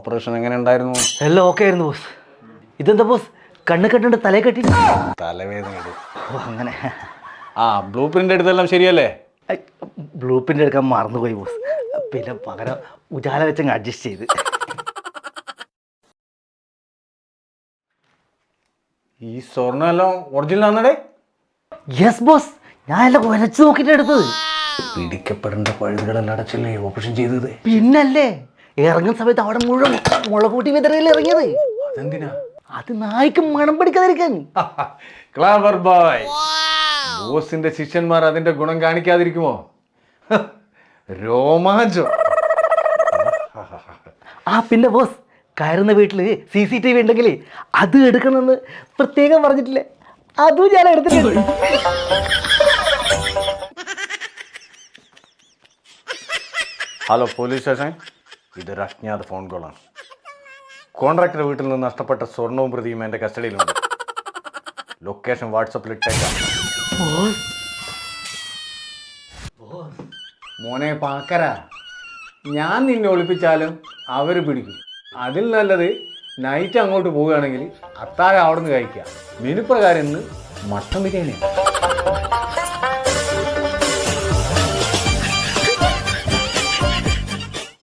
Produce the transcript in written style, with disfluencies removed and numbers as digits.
Operation എങ്ങനെ ഉണ്ടായിരുന്നു? എല്ലാം ഓക്കെ ആയിരുന്നു ബോസ്. ഇതെന്താ ബോസ് കണ്ണ് കെട്ടിട്ട് തലയെ കെട്ടി? തലവേദന. അങ്ങനെ. ആ ബ്ലൂ പ്രിന്റ് എടുത്തെല്ലാം ശരിയല്ലേ? ബ്ലൂ പ്രിന്റ് എടുക്കാൻ മറന്നുപോയി ബോസ്. പിന്നെ പകരം ഉജാല വെച്ചങ്ങ് അഡ്ജസ്റ്റ് ചെയ്ത്. ഈ സ്വർണ്ണം എല്ലാം ഒറിജിനൽ ആണല്ലേ? യെസ് ബോസ്, ഞാൻ എല്ലാം ഉരച്ചു നോക്കിട്ട് എടുത്തത്. പിടിക്കപ്പെടേണ്ട പഴുതുകളെല്ലാം അടച്ചല്ലേ ഓപ്പറേഷൻ ചെയ്തത്? പിന്നല്ലേ, ഇറങ്ങുന്ന സമയത്ത് അവിടെ മുഴുവൻ മുളക് കൂട്ടി വിതറിയല്ലേ ഇറങ്ങിയത്. അതെന്തിനാ? അത് നായ്ക്ക് മണം പിടിക്കാതിരിക്കാൻ. Clever boy. ബോസിന്റെ ശിഷ്യന്മാർ അതിന്റെ ഗുണം കാണിക്കാതിരിക്കുമോ? രോമാഞ്ചം. ആ പിന്നെ ബോസ്, കയറുന്ന വീട്ടില് CCTV ഉണ്ടെങ്കിൽ അത് എടുക്കണമെന്ന് പ്രത്യേകം പറഞ്ഞിട്ടില്ലേ? അതും ഞാൻ എടുത്തിട്ടുണ്ട്. ഹലോ പോലീസ് സ്റ്റേഷൻ, ഇതൊരു അജ്ഞാത ഫോൺ കോളാണ്. കോൺട്രാക്ടറുടെ വീട്ടിൽ നിന്ന് നഷ്ടപ്പെട്ട സ്വർണവും പ്രതിയും എൻ്റെ കസ്റ്റഡിയിലുണ്ട്. ലൊക്കേഷൻ വാട്സപ്പിൽ ഇട്ടേക്കാം. മോനെ പാക്കര, ഞാൻ നിന്നെ ഒളിപ്പിച്ചാലും അവർ പിടിക്കും. അതിൽ നല്ലത് നൈറ്റ് അങ്ങോട്ട് പോവുകയാണെങ്കിൽ അത്താഴം അവിടെ നിന്ന് കഴിക്കാം. മെനു പ്രകാരം ഇന്ന് മട്ടൻ ബിരിയാണിയാണ്.